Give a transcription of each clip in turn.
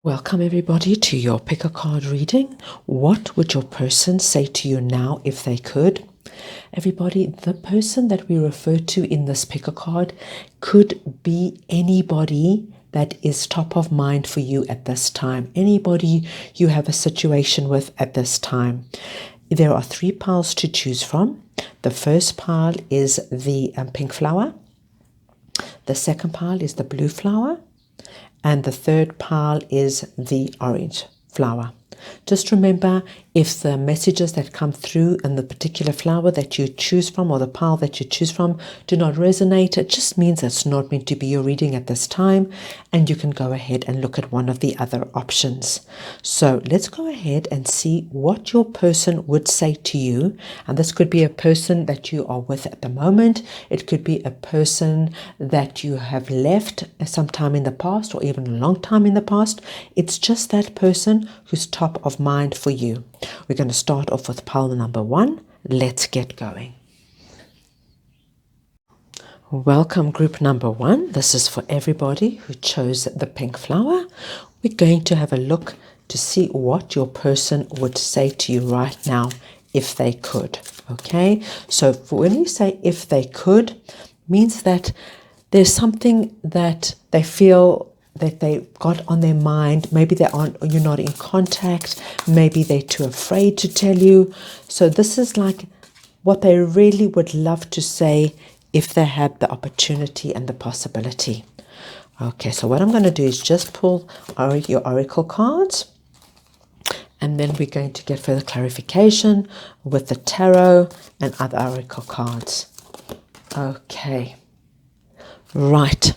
Welcome everybody to your pick a card reading. What would your person say to you now if they could? Everybody, the person that we refer to in this pick a card could be anybody that is top of mind for you at this time. Anybody you have a situation with at this time. There are 3 piles to choose from. The first pile is the pink flower. The second pile is the blue flower. And the third pile is the orange flower. Just remember, if the messages that come through and the particular flower that you choose from or the pile that you choose from do not resonate, it just means it's not meant to be your reading at this time, and you can go ahead and look at one of the other options. So let's go ahead and see what your person would say to you. And this could be a person that you are with at the moment. It could be a person that you have left sometime in the past or even a long time in the past. It's just that person who's top of mind for you. We're going to start off with pile number 1. Let's get going. Welcome group number 1. This is for everybody who chose the pink flower. We're going to have a look to see what your person would say to you right now if they could. Okay, so when we say if they could, means that there's something that they feel that they got on their mind. Maybe you're not in contact, maybe they're too afraid to tell you. So this is like what they really would love to say if they had the opportunity and the possibility. Okay, so what I'm going to do is just pull your oracle cards, and then we're going to get further clarification with the tarot and other oracle cards. Okay, right,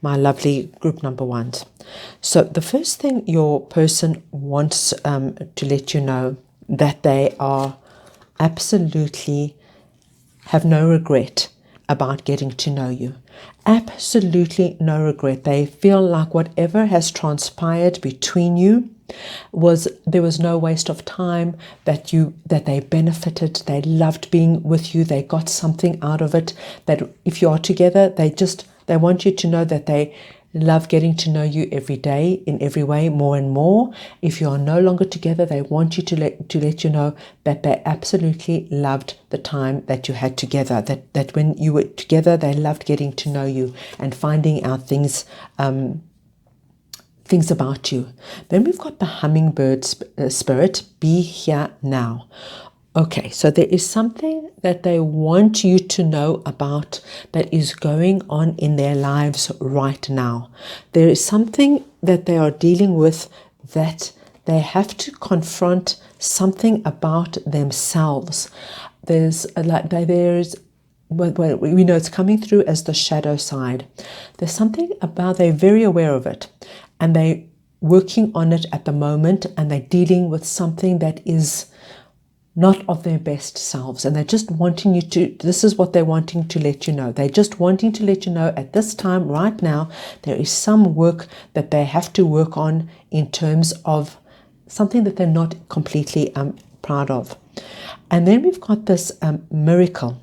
my lovely group number 1s. So the first thing your person wants to let you know that they are absolutely have no regret about getting to know you. Absolutely no regret. They feel like whatever has transpired between you there was no waste of time, that they benefited, they loved being with you, they got something out of it, that if you are together, they want you to know that they love getting to know you every day in every way more and more. If you are no longer together, they want you to let you know that they absolutely loved the time that you had together, that when you were together, they loved getting to know you and finding out things about you. Then we've got the hummingbird spirit, be here now. Okay, so there is something that they want you to know about that is going on in their lives right now. There is something that they are dealing with, that they have to confront something about themselves. Well, we know it's coming through as the shadow side. There's something about, they're very aware of it, and they're working on it at the moment, and they're dealing with something that is not of their best selves, and they're just wanting you to, this is what they're wanting to let you know. They're just wanting to let you know at this time, right now, there is some work that they have to work on in terms of something that they're not completely proud of. And then we've got this miracle.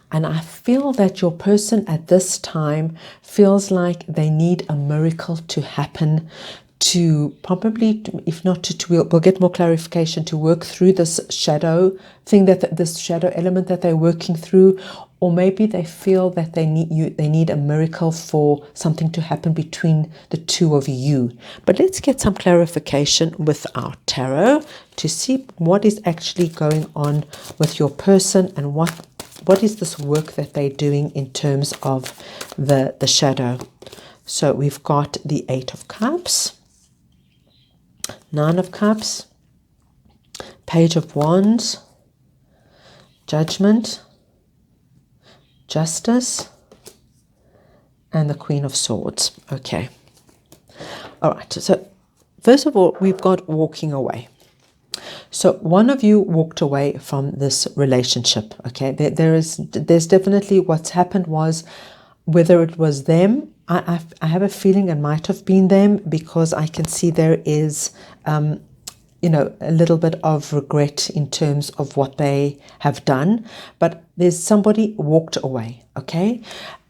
And I feel that your person at this time feels like they need a miracle to happen, to probably, if not to we'll get more clarification, to work through this shadow thing, this shadow element that they're working through. Or maybe they feel that they need a miracle for something to happen between the two of you. But let's get some clarification with our tarot to see what is actually going on with your person, and what is this work that they're doing in terms of the shadow. So we've got the 8 of Cups, 9 of Cups, Page of Wands, Judgment, Justice, and the Queen of Swords. Okay. All right. So first of all, we've got walking away. So one of you walked away from this relationship. Okay. There's definitely, what's happened was, whether it was them, I have a feeling it might have been them, because I can see there is a little bit of regret in terms of what they have done, but there's somebody walked away, okay?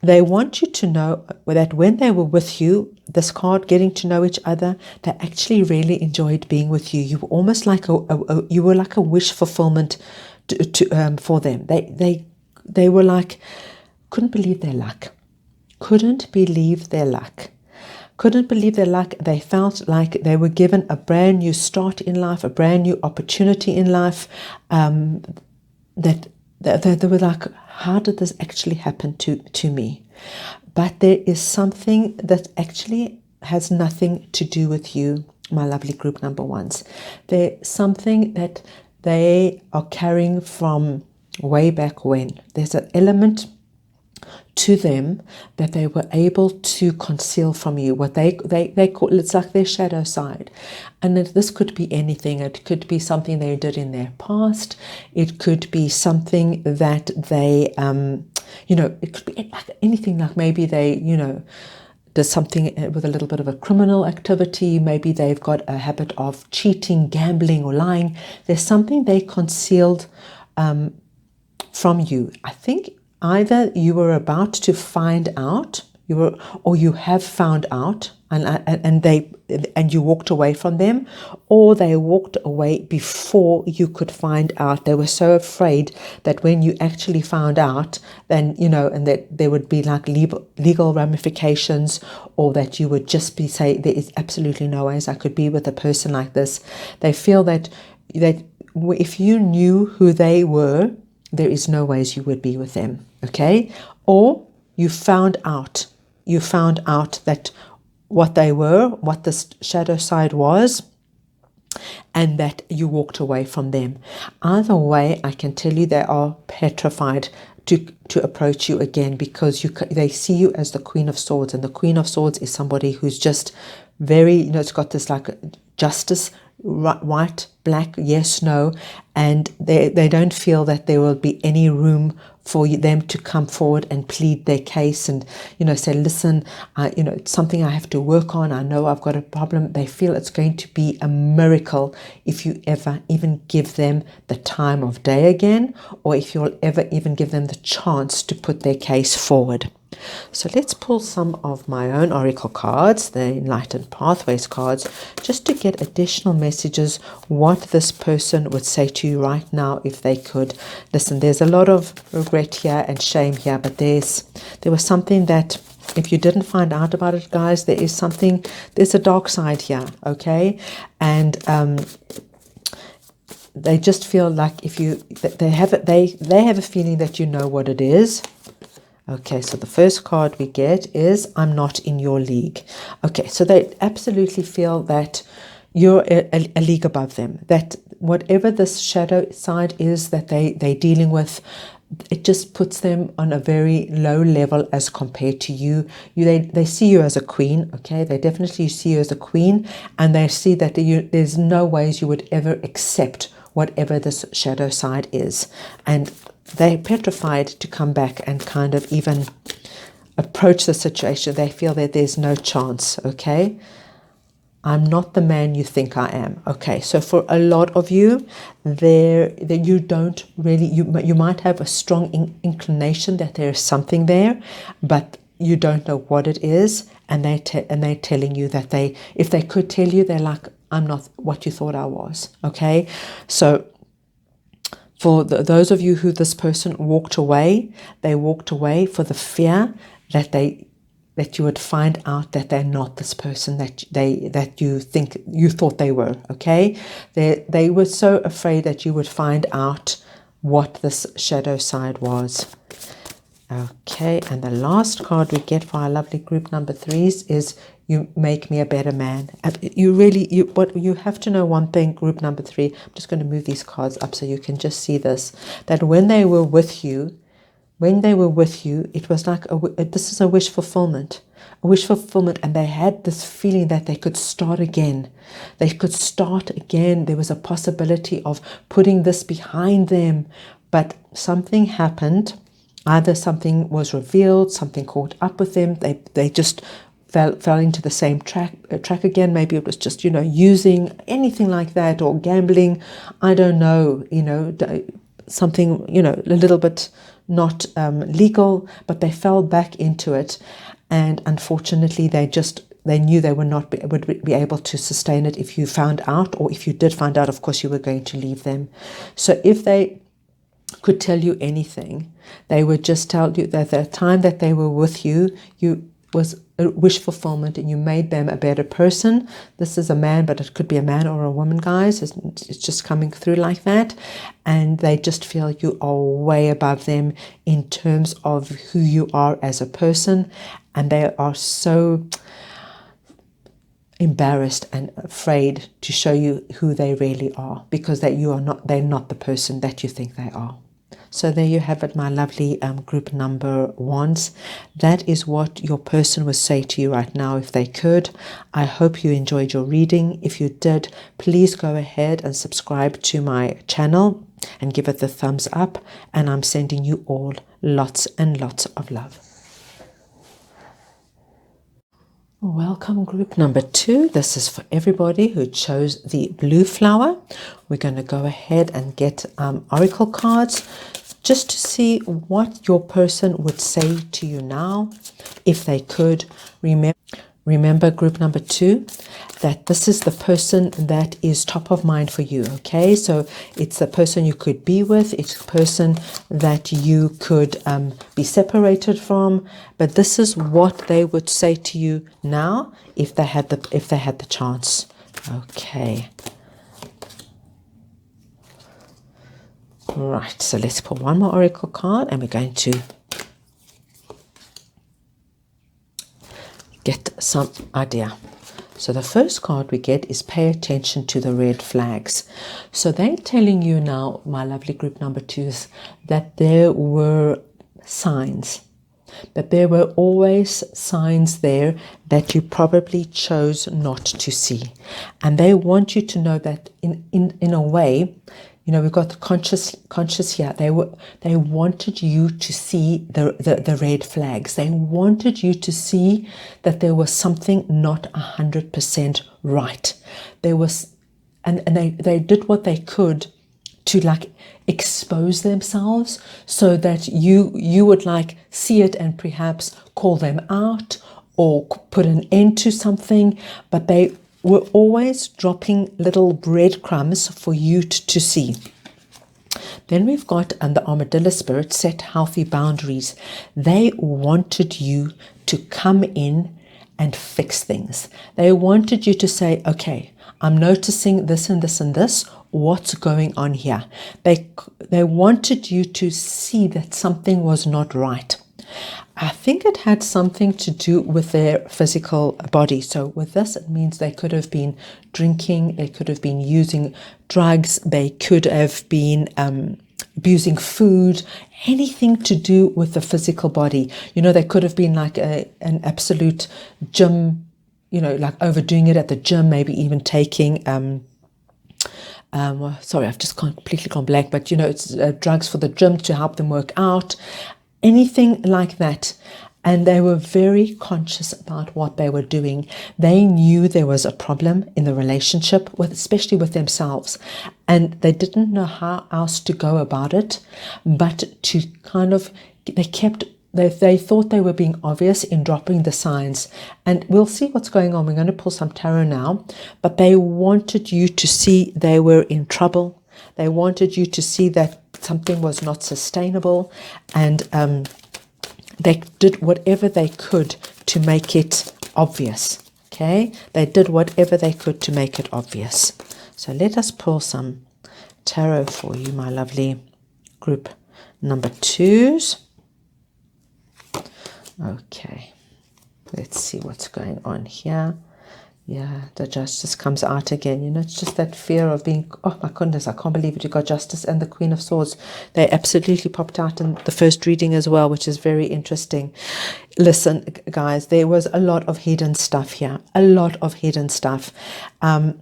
They want you to know that when they were with you, this card, getting to know each other, they actually really enjoyed being with you. You were almost like you were like a wish fulfillment for them. They were like, couldn't believe their luck. Couldn't believe their luck. Couldn't believe their luck. They felt like they were given a brand new start in life, a brand new opportunity in life. That they were like, how did this actually happen to me? But there is something that actually has nothing to do with you, my lovely group number ones. There's something that they are carrying from way back when. There's an element to them that they were able to conceal from you, what they call, it's like their shadow side. And this could be anything. It could be something they did in their past. It could be something that they it could be like anything, like maybe they does something with a little bit of a criminal activity. Maybe they've got a habit of cheating, gambling, or lying. There's something they concealed from you. I think either you were about to find out, or you have found out, and you walked away from them, or they walked away before you could find out. They were so afraid that when you actually found out, then and that there would be like legal ramifications, or that you would just be say, there is absolutely no ways I could be with a person like this. They feel that if you knew who they were, there is no ways you would be with them, okay? Or you found out that what they were, what the shadow side was, and that you walked away from them. Either way, I can tell you they are petrified to approach you again, because they see you as the Queen of Swords, and the Queen of Swords is somebody who's just very, it's got this like justice, white, black, yes, no, and they don't feel that there will be any room for them to come forward and plead their case and say, listen, it's something I have to work on. I know I've got a problem. They feel it's going to be a miracle if you ever even give them the time of day again, or if you'll ever even give them the chance to put their case forward. So let's pull some of my own oracle cards, the Enlightened Pathways cards, just to get additional messages, what this person would say to you right now if they could. Listen, there's a lot of regret here and shame here, but there was something that, if you didn't find out about it, guys, there's a dark side here, okay? And they just feel like they have a feeling that you know what it is. Okay, so the first card we get is, I'm not in your league. Okay, so they absolutely feel that you're a league above them, that whatever this shadow side is that they're dealing with, it just puts them on a very low level as compared to you. They see you as a queen, okay? They definitely see you as a queen, and they see that there's no ways you would ever accept whatever this shadow side is. And they're petrified to come back and kind of even approach the situation. They feel that there's no chance, okay? I'm not the man you think I am. Okay, so for a lot of you, you don't really, you might have a strong inclination that there is something there, but you don't know what it is, and they're telling you that if they could tell you, they're like, I'm not what you thought I was, okay? So for those of you who this person walked away, they walked away for the fear that you would find out that they're not this person that you thought they were, okay? They were so afraid that you would find out what this shadow side was. Okay, and the last card we get for our lovely group number 3s is, you make me a better man. But you have to know one thing, group number 3. I'm just going to move these cards up so you can just see this, that when they were with you, it was like this is a wish fulfillment, and they had this feeling that they could start again. There was a possibility of putting this behind them, but something happened. Either something was revealed, something caught up with them. They just fell into the same track again. Maybe it was just, using, anything like that, or gambling. I don't know, something, a little bit not legal, but they fell back into it. And unfortunately, they knew they would be able to sustain it if you found out, or if you did find out, of course, you were going to leave them. So if they could tell you anything, they would just tell you that the time that they were with you was a wish fulfillment, and you made them a better person. This is a man, but it could be a man or a woman, guys. It's just coming through like that. And they just feel you are way above them in terms of who you are as a person. And they are so embarrassed and afraid to show you who they really are, because they're not the person that you think they are. So there you have it, my lovely group number ones. That is what your person would say to you right now if they could. I hope you enjoyed your reading. If you did, please go ahead and subscribe to my channel and give it the thumbs up. And I'm sending you all lots and lots of love. Welcome, group number 2. This is for everybody who chose the blue flower. We're going to go ahead and get oracle cards just to see what your person would say to you now if they could. Remember, group number 2, that this is the person that is top of mind for you, okay? So it's the person you could be with. It's the person that you could be separated from. But this is what they would say to you now if they had the chance. Okay. Right, so let's pull one more oracle card, and we're going to get some idea. So the first card we get is pay attention to the red flags. So they're telling you now, my lovely group number 2s, that there were signs, that there were always signs there that you probably chose not to see. And they want you to know that in a way, we've got the conscious here. They wanted you to see the red flags. They wanted you to see that there was something not 100% right. There was, and they did what they could to expose themselves so that you would see it and perhaps call them out or put an end to something. But they were always dropping little breadcrumbs for you to see. Then we've got the armadillo spirit, set healthy boundaries. They wanted you to come in and fix things. They wanted you to say, okay, I'm noticing this and this and this. What's going on here? They wanted you to see that something was not right. I think it had something to do with their physical body. So with this, it means they could have been drinking, they could have been using drugs, they could have been abusing food, anything to do with the physical body. They could have been an absolute gym, overdoing it at the gym, maybe even taking sorry, I've just completely gone blank, but it's drugs for the gym to help them work out. Anything like that. And they were very conscious about what they were doing. They knew there was a problem in the relationship, especially with themselves. And they didn't know how else to go about it, but to they thought they were being obvious in dropping the signs. And we'll see what's going on. We're going to pull some tarot now. But they wanted you to see they were in trouble. They wanted you to see that something was not sustainable, and they did whatever they could to make it obvious. Okay, they did whatever they could to make it obvious. So let us pull some tarot for you, my lovely group number 2s. Okay, let's see what's going on here. Yeah, the justice comes out again. It's just that fear of being, oh my goodness, I can't believe it. You got justice and the Queen of Swords. They absolutely popped out in the first reading as well, which is very interesting. Listen, guys, there was a lot of hidden stuff here, a lot of hidden stuff. And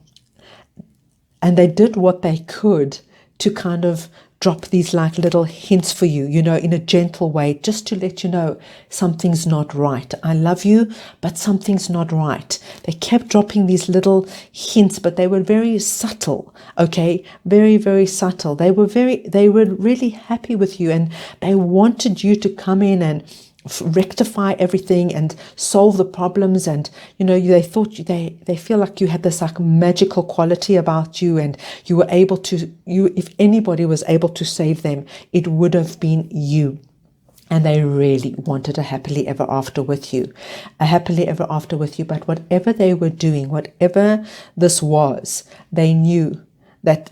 they did what they could to kind of drop these like little hints for you, you know, in a gentle way, just to let you know something's not right. I love you, but something's not right. They kept dropping these little hints, but they were very subtle, okay? Very, very subtle. They were really happy with you, and they wanted you to come in and rectify everything and solve the problems. And you know, they thought they feel like you had this like magical quality about you, and you were able to, if anybody was able to save them, it would have been you. And they really wanted a happily ever after with you, a happily ever after with you. But whatever they were doing, whatever this was, they knew that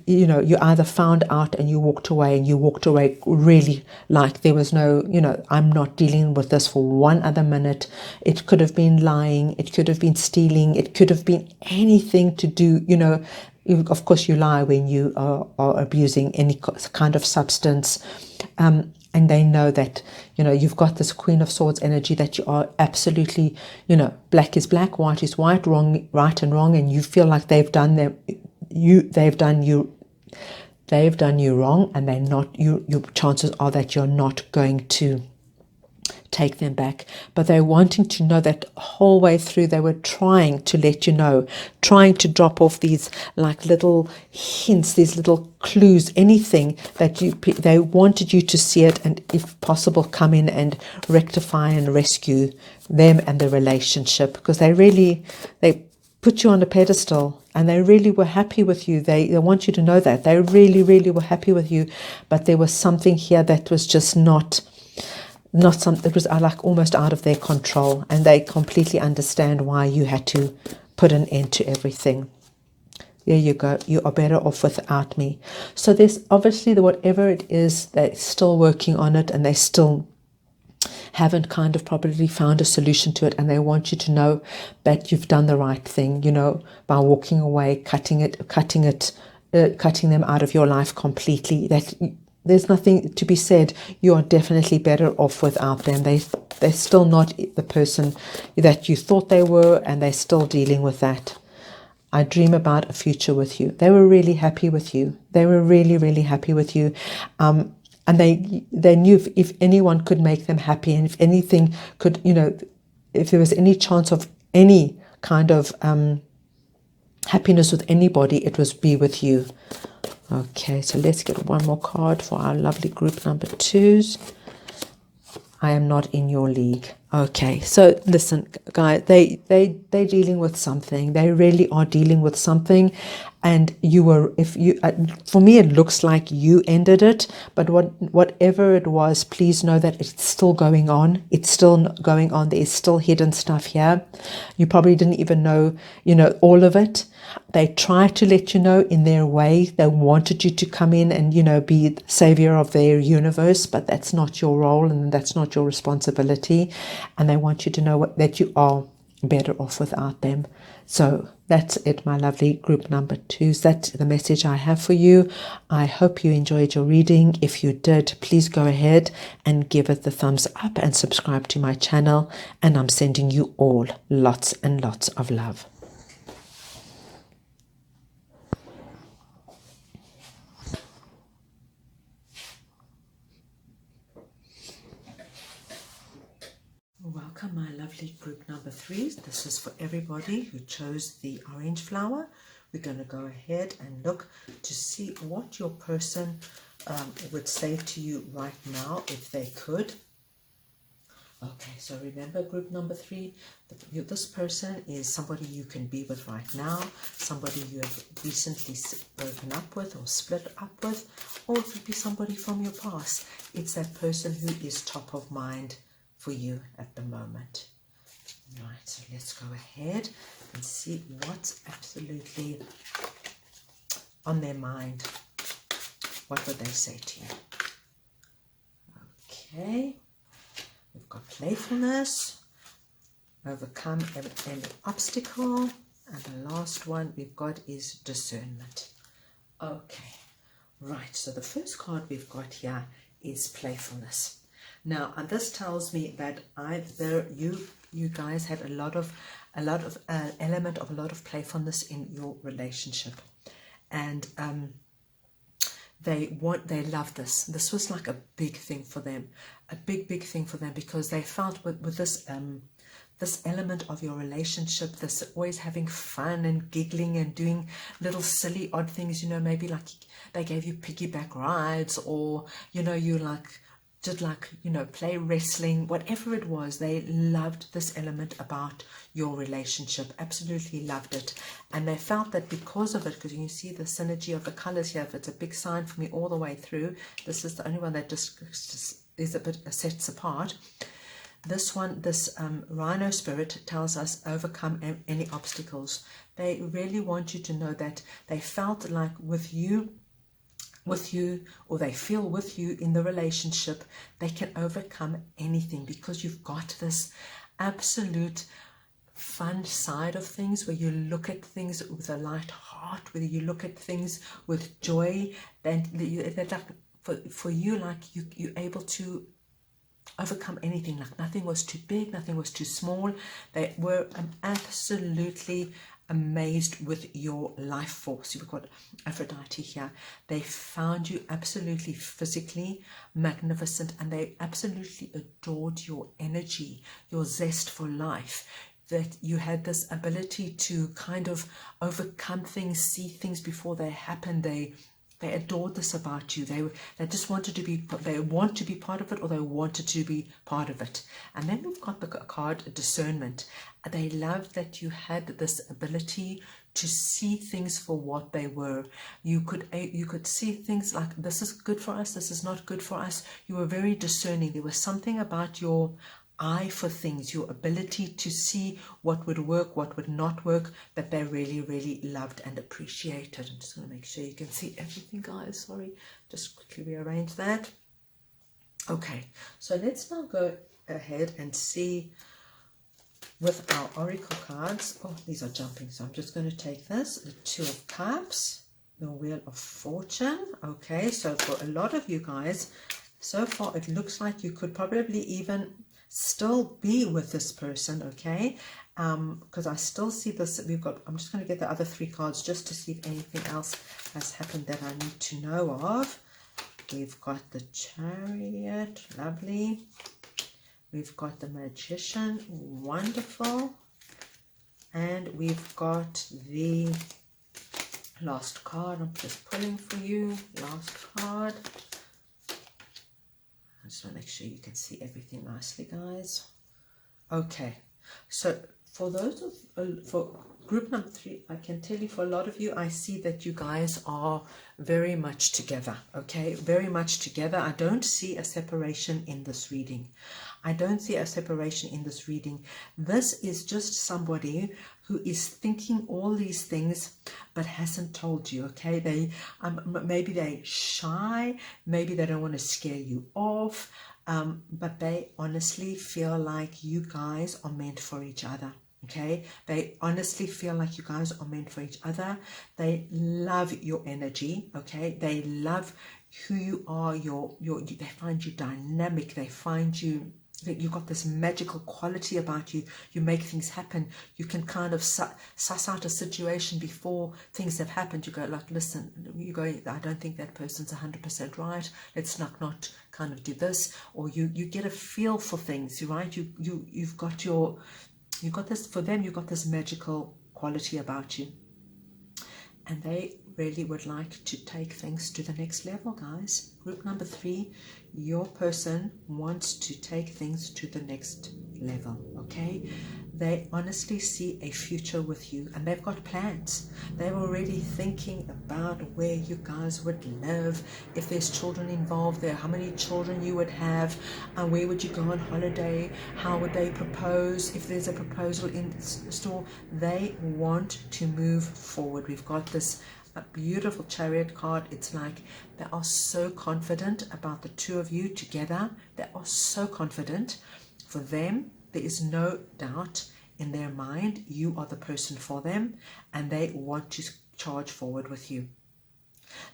you know, you either found out and you walked away, and you walked away really like there was no, you know, I'm not dealing with this for one other minute. It could have been lying, it could have been stealing, it could have been anything to do, you know. Of course you lie when you are abusing any kind of substance, and they know that, you know, you've got this Queen of Swords energy, that you are absolutely, you know, black is black, white is white, wrong, right and wrong, and you feel like they've done you wrong, and they're not, your chances are that you're not going to take them back. But they're wanting to know that whole way through they were trying to let you know, trying to drop off these like little hints, these little clues, anything that they wanted you to see it, and if possible come in and rectify and rescue them and the relationship, because they put you on a pedestal, and they really were happy with you. They want you to know that they really, really were happy with you. But there was something here that was just not something, it was like almost out of their control, and they completely understand why you had to put an end to everything. There you go. You are better off without me. So there's obviously whatever it is, they're still working on it, and they still haven't kind of probably found a solution to it, and they want you to know that you've done the right thing, you know, by walking away, cutting them out of your life completely. That there's nothing to be said. You are definitely better off without them. They're still not the person that you thought they were, and they're still dealing with that. I dream about a future with you. They were really happy with you. They were really, really happy with you. And they knew if anyone could make them happy, and if anything could, you know, if there was any chance of any kind of happiness with anybody, it was be with you. Okay, so let's get one more card for our lovely group number 2s. I am not in your league. Okay, so listen, guys, they're dealing with something. They really are dealing with something, and for me, it looks like you ended it. But whatever it was, please know that it's still going on. It's still going on. There is still hidden stuff here. You probably didn't even know, you know, all of it. They tried to let you know in their way. They wanted you to come in and, you know, be the savior of their universe, but that's not your role, and that's not your responsibility. And they want you to know that you are better off without them. So that's it, my lovely group number 2s. That's the message I have for you. I hope you enjoyed your reading. If you did, please go ahead and give it the thumbs up and subscribe to my channel. And I'm sending you all lots and lots of love. Welcome, my lovely group number 3s. This is for everybody who chose the orange flower. We're going to go ahead and look to see what your person would say to you right now if they could. Okay, so remember, group number 3, this person is somebody you can be with right now, somebody you have recently broken up with or split up with, or it could be somebody from your past. It's that person who is top of mind for you at the moment. Right, so let's go ahead and see what's absolutely on their mind. What would they say to you? Okay, we've got playfulness, overcome an obstacle, and the last one we've got is discernment. Okay, right, so the first card we've got here is playfulness. Now, and this tells me that either you guys had a lot of element of a lot of playfulness in your relationship, and they love this. This was like a big thing for them, a big thing for them, because they felt with this this element of your relationship, this always having fun and giggling and doing little silly odd things, you know, maybe like they gave you piggyback rides, or, you know, you like did like, you know, play wrestling, whatever it was. They loved this element about your relationship, absolutely loved it. And they felt that because of it, because you can see the synergy of the colors here, if it's a big sign for me all the way through, this is the only one that just is a bit sets apart. This one, this rhino spirit tells us overcome any obstacles. They really want you to know that they felt like with you, or they feel with you in the relationship, they can overcome anything, because you've got this absolute fun side of things where you look at things with a light heart, whether you look at things with joy, and like for you, like you're able to overcome anything. Like nothing was too big, nothing was too small. They were absolutely amazed with your life force. You've got Aphrodite here. They found you absolutely physically magnificent, and they absolutely adored your energy, your zest for life, that you had this ability to kind of overcome things, see things before they happen. They adored this about you. They just wanted to be, they want to be part of it, or they wanted to be part of it. And then we've got the card discernment. They loved that you had this ability to see things for what they were. You could see things like, this is good for us, this is not good for us. You were very discerning. There was something about your eye for things, your ability to see what would work, what would not work, that they really loved and appreciated. I'm just going to make sure you can see everything, guys. Sorry, just quickly rearrange that. Okay, so let's now go ahead and see with our oracle cards. Oh, these are jumping, so I'm just going to take this, the Two of Cups, the Wheel of Fortune. Okay, so for a lot of you guys, so far it looks like you could probably even still be with this person, okay? Because I still see this. I'm just going to get the other three cards just to see if anything else has happened that I need to know of. We've got the Chariot, lovely. We've got the Magician, wonderful. And we've got the last card. I'm just pulling for you, last card. I just want to make sure you can see everything nicely, guys. Okay, so for those for group number 3, I can tell you, for a lot of you, I see that you guys are very much together, okay? Very much together. I don't see a separation in this reading. I don't see a separation in this reading. This is just somebody who is thinking all these things but hasn't told you, okay? They maybe they're shy, maybe they don't want to scare you off, but they honestly feel like you guys are meant for each other. Okay, they honestly feel like you guys are meant for each other. They love your energy. Okay, they love who you are. They find you dynamic. They find you that you've got this magical quality about you. You make things happen. You can kind of suss out a situation before things have happened. You go like, listen, I don't think that person's 100% right. Let's not kind of do this. Or you get a feel for things, right? You've got this, for them, you've got this magical quality about you. And they really would like to take things to the next level, guys. Group number 3, your person wants to take things to the next level, okay? They honestly see a future with you, and they've got plans. They're already thinking about where you guys would live, if there's children involved there, how many children you would have, and where would you go on holiday, how would they propose, if there's a proposal in store. They want to move forward. We've got this beautiful Chariot card. It's like they are so confident about the two of you together. They are so confident. For them, there is no doubt in their mind you are the person for them, and they want to charge forward with you.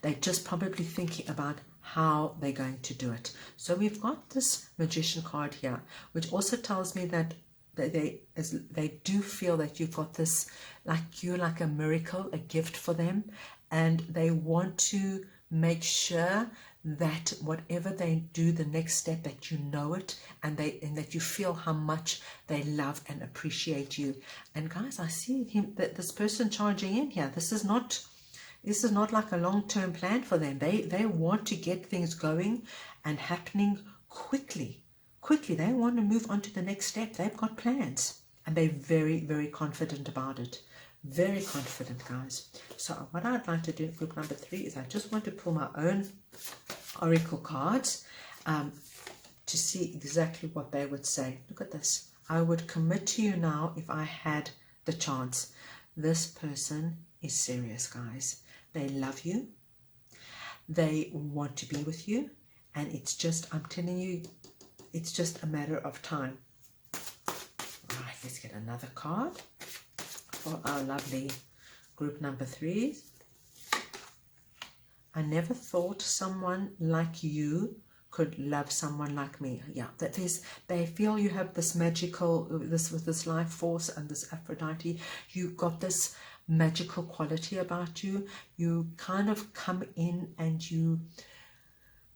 They're just probably thinking about how they're going to do it. So we've got this Magician card here, which also tells me that they do feel that you've got this, like you're like a miracle, a gift for them, and they want to Make sure that whatever they do, the next step, that you know it, and that you feel how much they love and appreciate you. And guys, I see this person charging in here. This is not like a long-term plan for them. They want to get things going and happening quickly. They want to move on to the next step. They've got plans, and they're very, very confident about it. Very confident, guys. So what I'd like to do in group number 3 is I just want to pull my own oracle cards to see exactly what they would say. Look at this. I would commit to you now if I had the chance. This person is serious, guys. They love you. They want to be with you. And it's just, I'm telling you, it's just a matter of time. All right, let's get another card for our lovely group number 3s. I never thought someone like you could love someone like me. Yeah, they feel you have this magical, with this life force and this Aphrodite. You got this magical quality about you. You kind of come in and you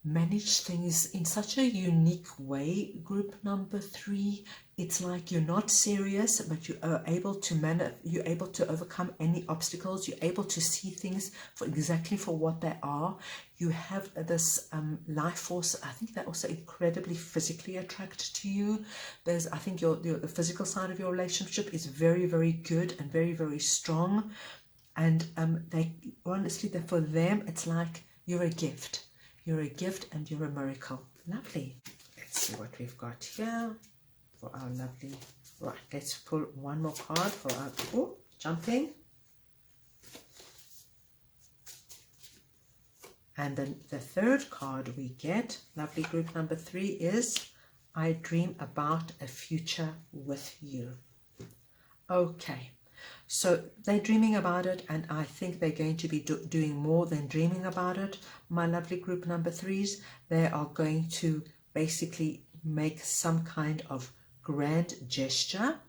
manage things in such a unique way. Group number 3, it's like you're not serious, but you are able to you're able to overcome any obstacles. You're able to see things for exactly for what they are. You have this life force. I think they're also incredibly physically attracted to you. I think the physical side of your relationship is very, very good and very, very strong. And they honestly, for them, it's like you're a gift. You're a gift and you're a miracle. Lovely. Let's see what we've got here for our lovely. Right, let's pull one more card for our jumping. And then the third card we get, lovely group number 3, is I dream about a future with you. Okay. So they're dreaming about it, and I think they're going to be doing more than dreaming about it. My lovely group number 3s, they are going to basically make some kind of grand gesture.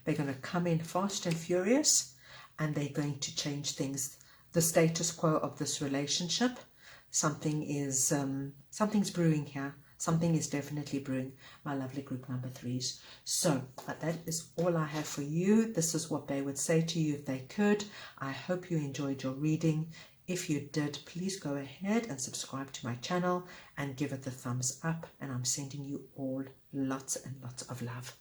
They're going to come in fast and furious, and they're going to change things, the status quo of this relationship. Something's brewing here. Something is definitely brewing, my lovely group number 3s. So that is all I have for you. This is what they would say to you if they could. I hope you enjoyed your reading. If you did, please go ahead and subscribe to my channel and give it the thumbs up. And I'm sending you all lots and lots of love.